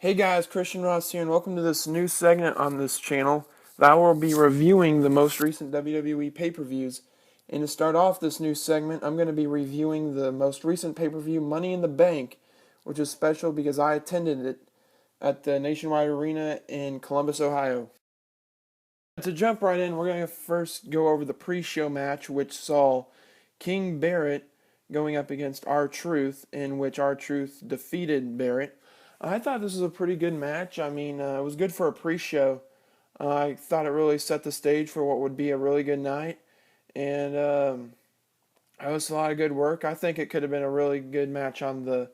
Hey guys, Christian Ross here, and welcome to this new segment on this channel that I will be reviewing the most recent WWE pay-per-views. And to start off this new segment, I'm going to be reviewing the most recent pay-per-view, Money in the Bank, which is special because I attended it at the Nationwide Arena in Columbus, Ohio. To jump right in, we're going to first go over the pre-show match, which saw King Barrett going up against R-Truth, in which R-Truth defeated Barrett. I thought this was a pretty good match. It was good for a pre-show. I thought it really set the stage for what would be a really good night, and it was a lot of good work. I think it could have been a really good match on the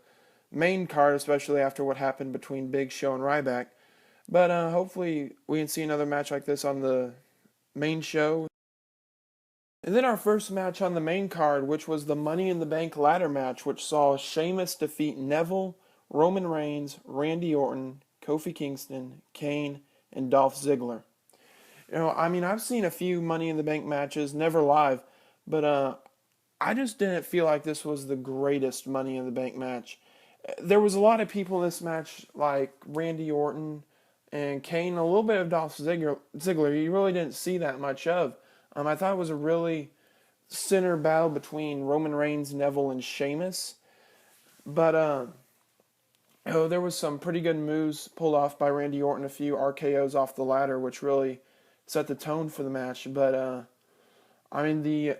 main card, especially after what happened between Big Show and Ryback. But hopefully we can see another match like this on the main show. And then our first match on the main card, which was the Money in the Bank ladder match, which saw Sheamus defeat Neville, Roman Reigns, Randy Orton, Kofi Kingston, Kane, and Dolph Ziggler. I've seen a few Money in the Bank matches, never live, but I just didn't feel like this was the greatest Money in the Bank match. There was a lot of people in this match, like Randy Orton and Kane, a little bit of Dolph Ziggler. You really didn't see that much of. I thought it was a really center battle between Roman Reigns, Neville, and Sheamus. But there was some pretty good moves pulled off by Randy Orton, a few RKOs off the ladder, which really set the tone for the match. But the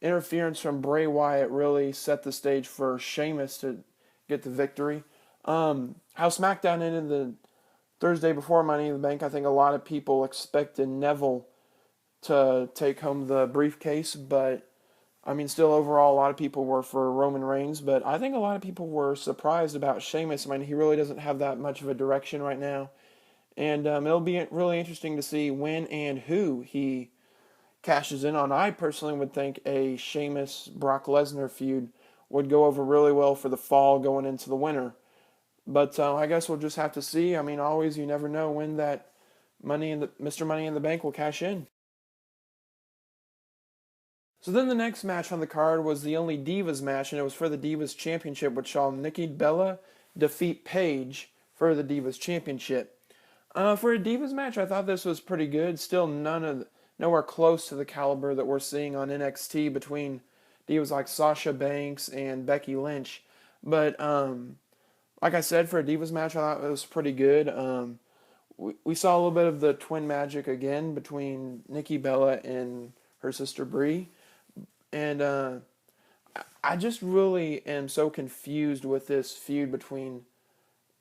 interference from Bray Wyatt really set the stage for Sheamus to get the victory. How SmackDown ended the Thursday before Money in the Bank, I think a lot of people expected Neville to take home the briefcase, but still overall, a lot of people were for Roman Reigns, but I think a lot of people were surprised about Sheamus. He really doesn't have that much of a direction right now, and it'll be really interesting to see when and who he cashes in on. I personally would think a Sheamus-Brock Lesnar feud would go over really well for the fall going into the winter, but I guess we'll just have to see. Always you never know when that Mr. Money in the Bank will cash in. So then the next match on the card was the only Divas match, and it was for the Divas Championship, which saw Nikki Bella defeat Paige for the Divas Championship. For a Divas match, I thought this was pretty good. Still nowhere close to the caliber that we're seeing on NXT between Divas like Sasha Banks and Becky Lynch. But like I said, for a Divas match, I thought it was pretty good. We saw a little bit of the twin magic again between Nikki Bella and her sister Brie. And I just really am so confused with this feud between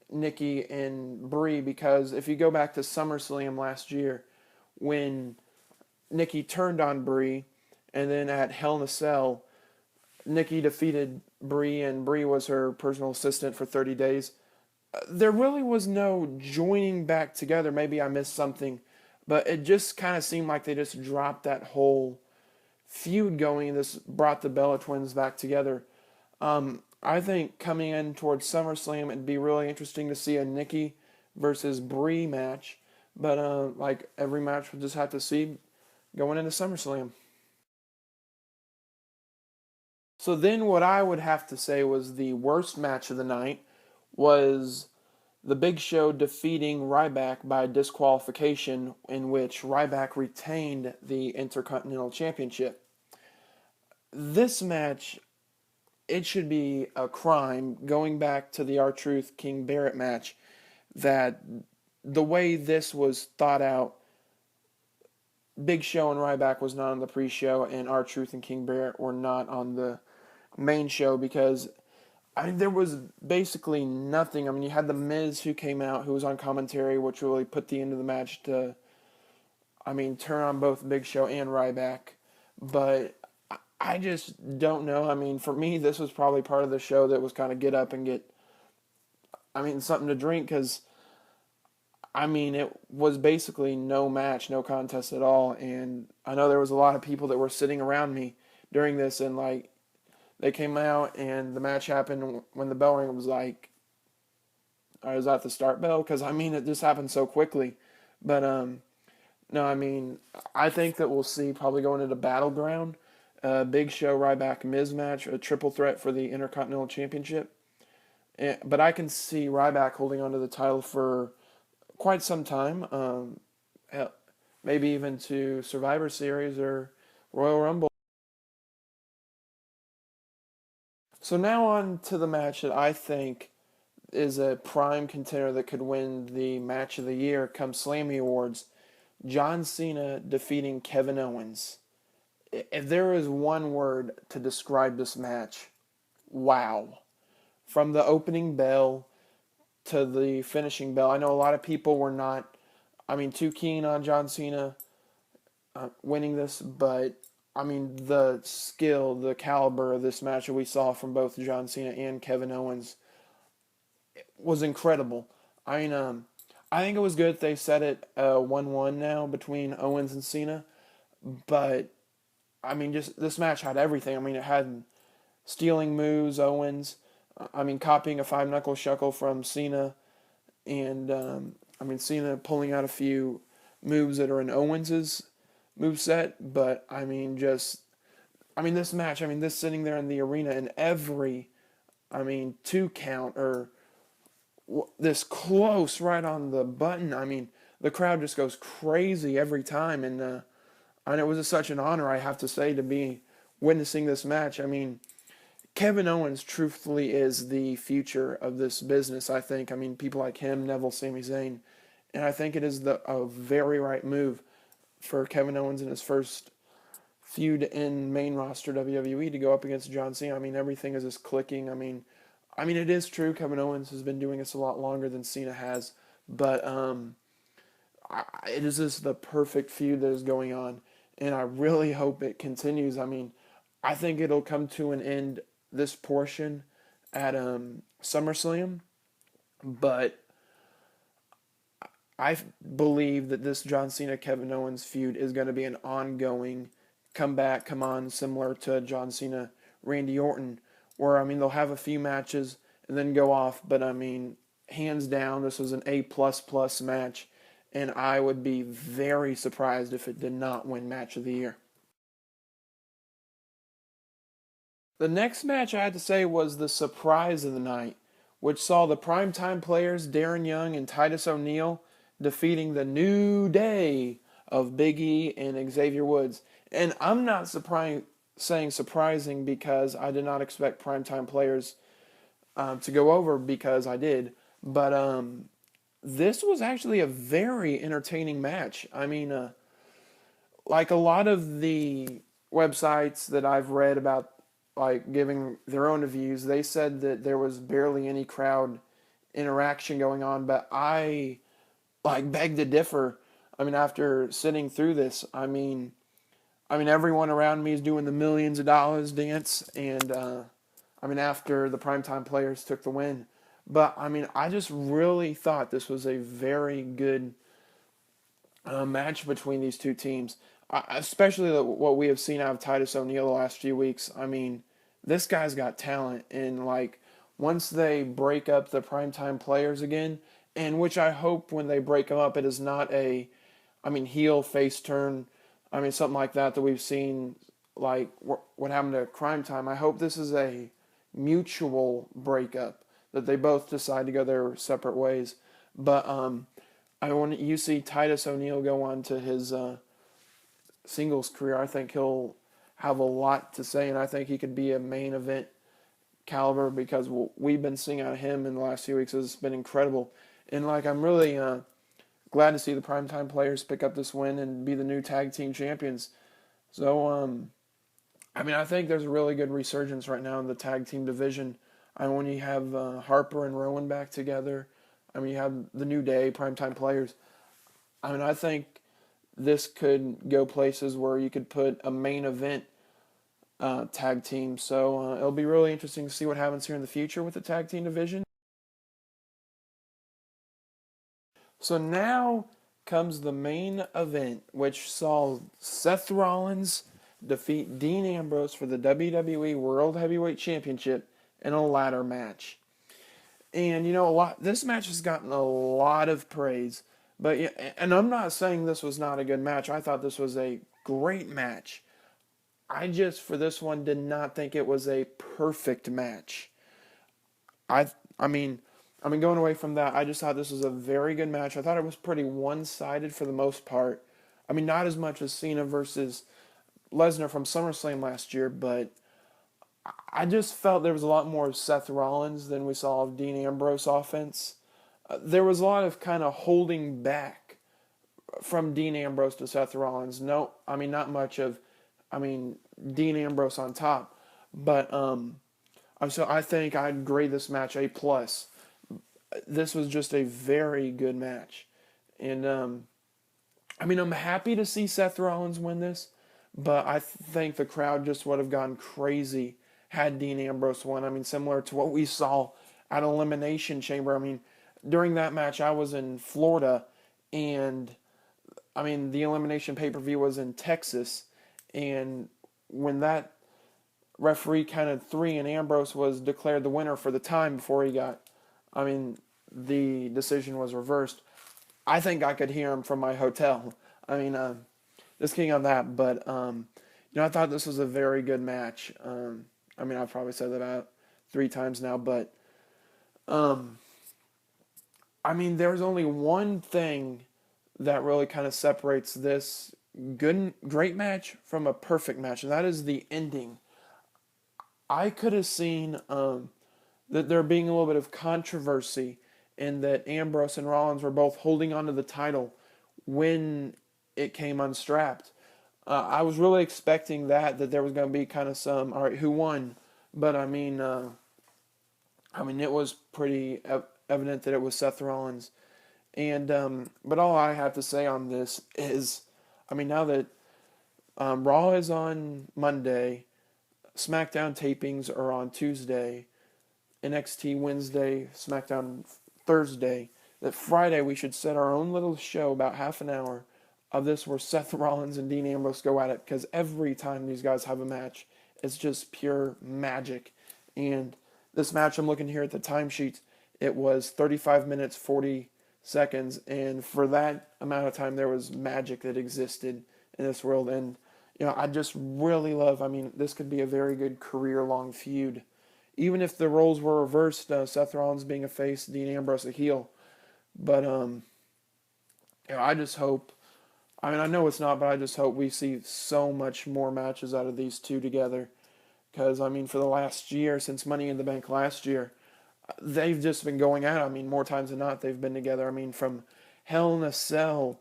Nikki and Brie, because if you go back to SummerSlam last year when Nikki turned on Brie, and then at Hell in a Cell, Nikki defeated Brie, and Brie was her personal assistant for 30 days. There really was no joining back together. Maybe I missed something, but it just kind of seemed like they just dropped that whole feud going, and this brought the Bella Twins back together. I think coming in towards SummerSlam, it'd be really interesting to see a Nikki versus Brie match. But like every match, we'll just have to see going into SummerSlam. So then what I would have to say was the worst match of the night was the Big Show defeating Ryback by disqualification, in which Ryback retained the Intercontinental Championship. This match, it should be a crime, going back to the R-Truth King Barrett match, that the way this was thought out, Big Show and Ryback was not on the pre-show, and R-Truth and King Barrett were not on the main show, because there was basically nothing. You had The Miz who came out, who was on commentary, which really put the end of the match to, turn on both Big Show and Ryback. But I just don't know. For me, this was probably part of the show that was kind of get up and get, something to drink, because, it was basically no match, no contest at all. And I know there was a lot of people that were sitting around me during this, and, they came out, and the match happened when the bell rang. It was like, is that the start bell? Because, it just happened so quickly. But, no, I think that we'll see probably going into Battleground, Big Show, Ryback, Miz match, a triple threat for the Intercontinental Championship. but I can see Ryback holding onto the title for quite some time. Maybe even to Survivor Series or Royal Rumble. So now on to the match that I think is a prime contender that could win the match of the year come Slammy Awards. John Cena defeating Kevin Owens. If there is one word to describe this match, wow. From the opening bell to the finishing bell. I know a lot of people were not, too keen on John Cena winning this, but the skill, the caliber of this match that we saw from both John Cena and Kevin Owens was incredible. I think it was good they set it 1-1 now between Owens and Cena, but just this match had everything. It had stealing moves, Owens. Copying a five knuckle shuckle from Cena, and Cena pulling out a few moves that are in Owens's moveset. But this match. This sitting there in the arena and every, 2 count or this close right on the button. The crowd just goes crazy every time, and it was such an honor, I have to say, to be witnessing this match. Kevin Owens truthfully is the future of this business, I think. People like him, Neville, Sami Zayn. And I think it is a very right move for Kevin Owens in his first feud in main roster WWE to go up against John Cena. Everything is just clicking. It is true Kevin Owens has been doing this a lot longer than Cena has. But it is just the perfect feud that is going on. And I really hope it continues. I think it'll come to an end, this portion, at SummerSlam, but I believe that this John Cena Kevin Owens feud is going to be an ongoing come on, similar to John Cena Randy Orton, where they'll have a few matches and then go off, but hands down this was an A++ match, and I would be very surprised if it did not win match of the year. The next match I had to say was the surprise of the night, which saw the primetime players Darren Young and Titus O'Neil defeating the New Day of Big E and Xavier Woods. And I'm not saying surprising because I did not expect primetime players to go over, because I did. But this was actually a very entertaining match. Like a lot of the websites that I've read about, like, giving their own reviews, they said that there was barely any crowd interaction going on, but I beg to differ. After sitting through this, everyone around me is doing the millions of dollars dance, and after the primetime players took the win. But I just really thought this was a very good match between these two teams, especially what we have seen out of Titus O'Neil the last few weeks. This guy's got talent, and once they break up the primetime players again, and which I hope when they break them up, it is not a, heel face turn, something like that we've seen, like what happened to Crime Time. I hope this is a mutual breakup, that they both decide to go their separate ways. But when you see Titus O'Neil go on to his singles career, I think he'll have a lot to say, and I think he could be a main event caliber, because what we've been seeing out of him in the last few weeks has been incredible. And I'm really glad to see the primetime players pick up this win and be the new tag team champions. So I think there's a really good resurgence right now in the tag team division. When you have Harper and Rowan back together, you have the New Day, primetime players. I think this could go places where you could put a main event tag team. So it'll be really interesting to see what happens here in the future with the tag team division. So now comes the main event, which saw Seth Rollins defeat Dean Ambrose for the WWE World Heavyweight Championship in a ladder match. And this match has gotten a lot of praise. But and I'm not saying this was not a good match. I thought this was a great match. I just, for this one, did not think it was a perfect match. I I mean, going away from that, I just thought this was a very good match. I thought it was pretty one-sided for the most part. I mean, not as much as Cena versus Lesnar from SummerSlam last year, but I just felt there was a lot more of Seth Rollins than we saw of Dean Ambrose offense. There was a lot of kind of holding back from Dean Ambrose to Seth Rollins. No, I mean, not much of, Dean Ambrose on top. But so I think I'd grade this match A plus. This was just a very good match, and I'm happy to see Seth Rollins win this, but I think the crowd just would have gone crazy had Dean Ambrose won. I mean, similar to what we saw at Elimination Chamber. I mean, during that match, I was in Florida, and the Elimination pay-per-view was in Texas, and when that referee counted three and Ambrose was declared the winner for the time before the decision was reversed. I think I could hear him from my hotel. Just kidding on that, but I thought this was a very good match. I've probably said that about 3 times now, but there's only one thing that really kind of separates this great match from a perfect match, and that is the ending. I could have seen that there being a little bit of controversy in that Ambrose and Rollins were both holding onto the title when it came unstrapped. I was really expecting that there was going to be kind of some, all right, who won? But it was pretty evident that it was Seth Rollins. And but all I have to say on this is, now that Raw is on Monday, SmackDown tapings are on Tuesday, NXT Wednesday, SmackDown Thursday, that Friday we should set our own little show, about half an hour, of this where Seth Rollins and Dean Ambrose go at it, because every time these guys have a match, it's just pure magic. And this match, I'm looking here at the timesheets, it was 35 minutes, 40 seconds, and for that amount of time, there was magic that existed in this world. And I just really love, this could be a very good career-long feud. Even if the roles were reversed, Seth Rollins being a face, Dean Ambrose a heel. But, I just hope, I know it's not, but I just hope we see so much more matches out of these two together. Because, for the last year, since Money in the Bank last year, they've just been going at it. More times than not, they've been together. From Hell in a Cell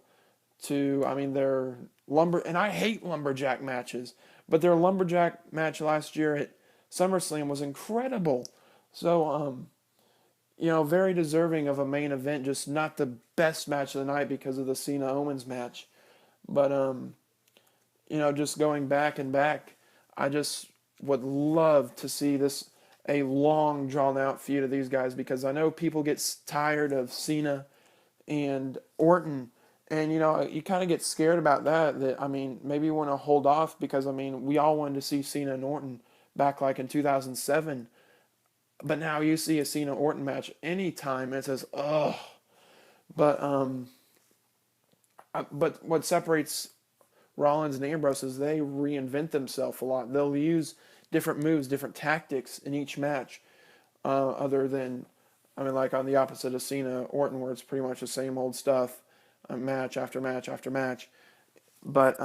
to, their and I hate lumberjack matches, but their lumberjack match last year at SummerSlam was incredible. So, very deserving of a main event, just not the best match of the night because of the Cena Owens match. But, just going back and back, I just would love to see this, a long, drawn-out feud of these guys, because I know people get tired of Cena and Orton, and, you kind of get scared about that maybe you want to hold off, because, we all wanted to see Cena and Orton back like in 2007, but now you see a Cena-Orton match anytime, and it says, ugh. But what separates Rollins and Ambrose is they reinvent themselves a lot. They'll use different moves, different tactics in each match, other than, like on the opposite of Cena, Orton, where it's pretty much the same old stuff, match after match after match. But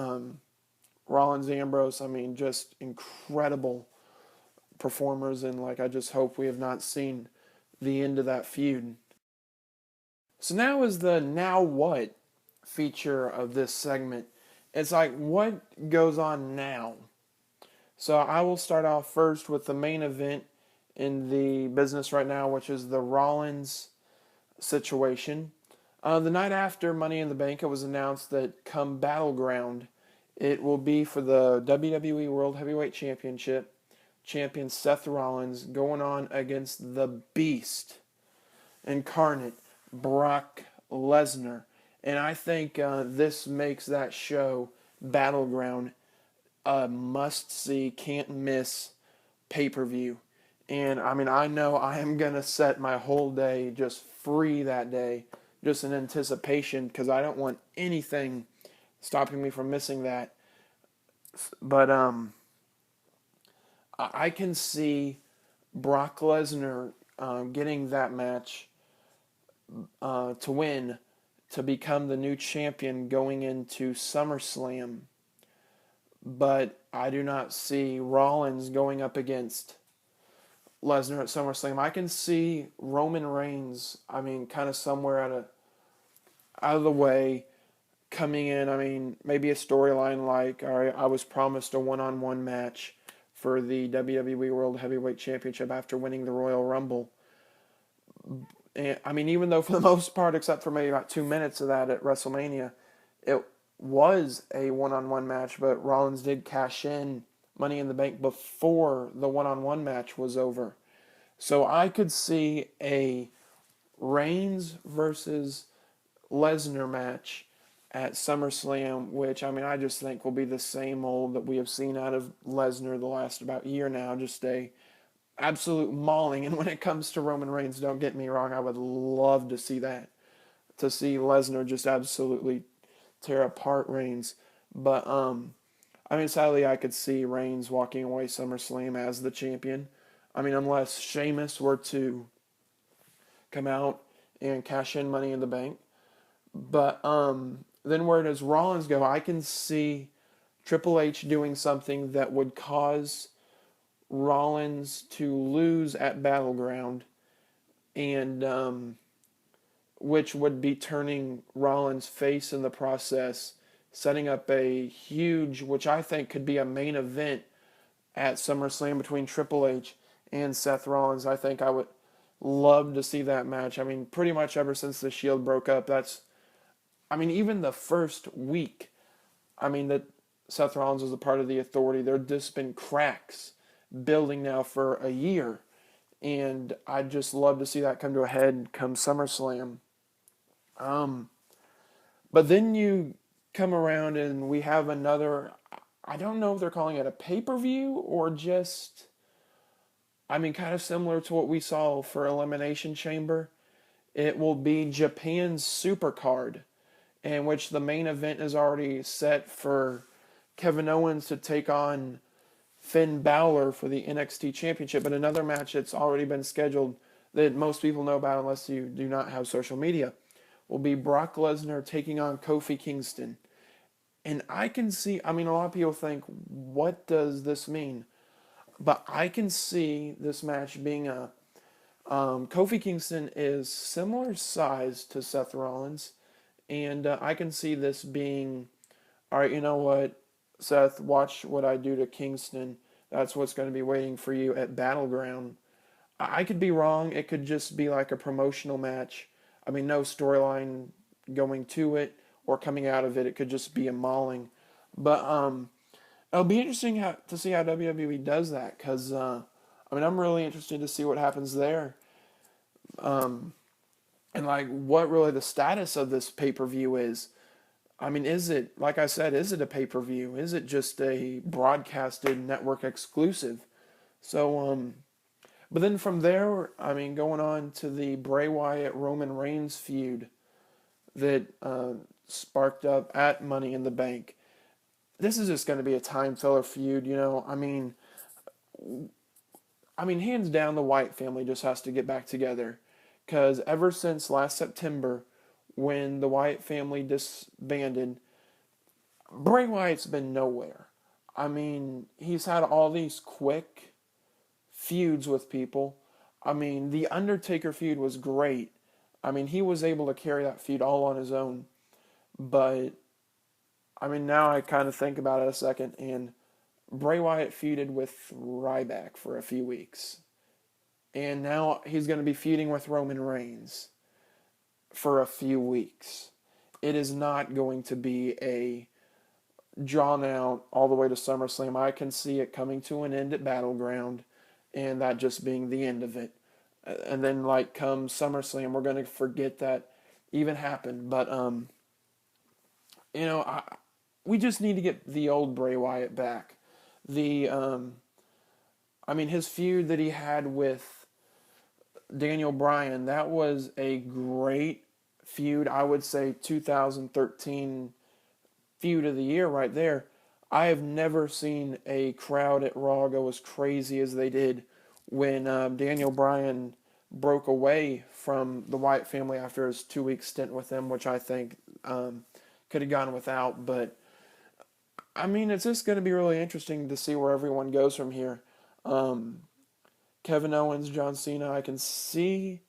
Rollins, Ambrose, just incredible performers, and I just hope we have not seen the end of that feud. So now is the now what feature of this segment. It's what goes on now? So I will start off first with the main event in the business right now, which is the Rollins situation. The night after Money in the Bank, it was announced that come Battleground, it will be for the WWE World Heavyweight Championship, champion Seth Rollins going on against the Beast incarnate, Brock Lesnar. And I think this makes that show, Battleground, a must-see, can't-miss pay-per-view. And, I know I am going to set my whole day just free that day, just in anticipation, because I don't want anything stopping me from missing that. But I can see Brock Lesnar getting that match to win to become the new champion going into SummerSlam. But I do not see Rollins going up against Lesnar at SummerSlam. I can see Roman Reigns, kind of somewhere out of the way, coming in. Maybe a storyline like, all right, I was promised a one-on-one match for the WWE World Heavyweight Championship after winning the Royal Rumble. And, even though for the most part, except for maybe about 2 minutes of that at WrestleMania, it was a one-on-one match, but Rollins did cash in Money in the Bank before the one-on-one match was over. So I could see a Reigns versus Lesnar match at SummerSlam, which, I just think will be the same old that we have seen out of Lesnar the last about year now, just a absolute mauling. And when it comes to Roman Reigns, don't get me wrong, I would love to see that, to see Lesnar just absolutely tear apart Reigns. But, sadly, I could see Reigns walking away SummerSlam as the champion. Unless Sheamus were to come out and cash in Money in the Bank. But then where does Rollins go? I can see Triple H doing something that would cause Rollins to lose at Battleground, and which would be turning Rollins face in the process, setting up a huge, which I think could be a main event at SummerSlam between Triple H and Seth Rollins. I think I would love to see that match. Pretty much ever since the Shield broke up, even the first week, that Seth Rollins was a part of the Authority, there'd just been cracks building now for a year. And I'd just love to see that come to a head come SummerSlam. But then you come around and we have another, I don't know if they're calling it a pay-per-view or just, kind of similar to what we saw for Elimination Chamber. It will be Japan's Supercard, in which the main event is already set for Kevin Owens to take on Finn Balor for the NXT Championship. But another match that's already been scheduled that most people know about unless you do not have social media will be Brock Lesnar taking on Kofi Kingston. And I can see, a lot of people think, what does this mean? But I can see this match being Kofi Kingston is similar size to Seth Rollins. And I can see this being, all right, you know what, Seth, watch what I do to Kingston. That's what's going to be waiting for you at Battleground. I could be wrong. It could just be like a promotional match. No storyline going to it or coming out of it. It could just be a mauling. But it'll be interesting to see how WWE does that, because I'm really interested to see what happens there. And what really the status of this pay-per-view is. Is it, like I said, is it a pay-per-view? Is it just a broadcasted network exclusive? So, but then from there, going on to the Bray Wyatt-Roman Reigns feud that sparked up at Money in the Bank. This is just going to be a time filler feud, hands down, the Wyatt family just has to get back together. Because ever since last September, when the Wyatt family disbanded, Bray Wyatt's been nowhere. He's had all these quick feuds with people. The Undertaker feud was great. He was able to carry that feud all on his own. But, now I kind of think about it a second, and Bray Wyatt feuded with Ryback for a few weeks. And now he's going to be feuding with Roman Reigns for a few weeks. It is not going to be a drawn out all the way to SummerSlam. I can see it coming to an end at Battleground, and that just being the end of it. And then, come SummerSlam, we're going to forget that even happened. But, we just need to get the old Bray Wyatt back. His feud that he had with Daniel Bryan, that was a great feud. I would say 2013 feud of the year right there. I have never seen a crowd at Raw go as crazy as they did when Daniel Bryan broke away from the Wyatt family after his 2 week stint with them, which I think could have gone without. But I mean, it's just going to be really interesting to see where everyone goes from here. Um, Kevin Owens, John Cena, I can see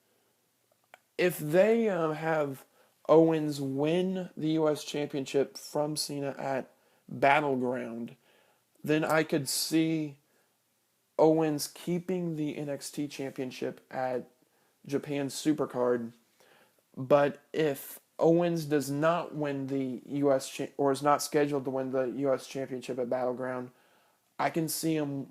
if they have Owens win the U.S. Championship from Cena at Battleground, then I could see Owens keeping the NXT Championship at Japan's Supercard. But if Owens does not win the or is not scheduled to win the U.S. Championship at Battleground, I can see him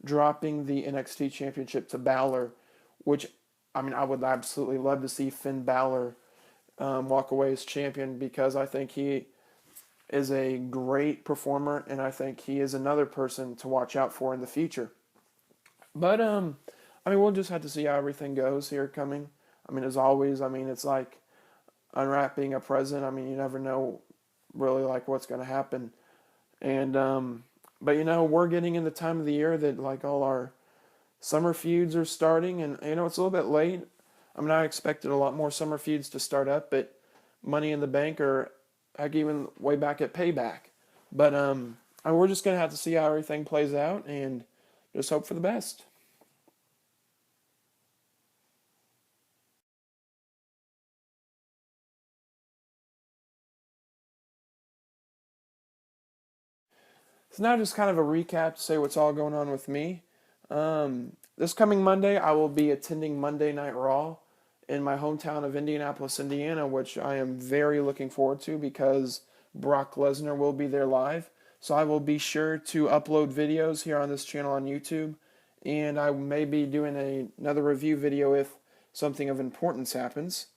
dropping the NXT Championship to Balor, which, I mean, I would absolutely love to see Finn Balor walk away as champion, because I think he is a great performer, and I think he is another person to watch out for in the future. But I mean, we'll just have to see how everything goes here coming. I mean, as always, I mean, it's like unwrapping a present. I mean, you never know really like what's going to happen. And but you know, we're getting in the time of the year that like all our summer feuds are starting, and you know, it's a little bit late. I mean, I expected a lot more summer feuds to start up, but Money in the Bank, or heck, even way back at Payback. But I mean, we're just gonna have to see how everything plays out and just hope for the best. So now just kind of a recap to say what's all going on with me. This coming Monday, I will be attending Monday Night Raw in my hometown of Indianapolis, Indiana, which I am very looking forward to because Brock Lesnar will be there live. So I will be sure to upload videos here on this channel on YouTube, and I may be doing another review video if something of importance happens.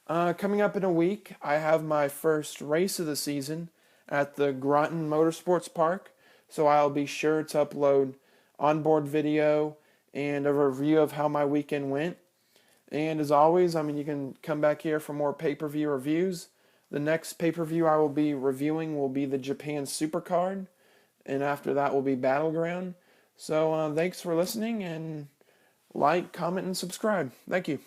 Coming up in a week, I have my first race of the season at the Groton Motorsports Park, so I'll be sure to upload onboard video and a review of how my weekend went. And as always, I mean, you can come back here for more pay-per-view reviews. The next pay-per-view I will be reviewing will be the Japan Supercard, and after that will be Battleground. So thanks for listening, and like, comment, and subscribe. Thank you.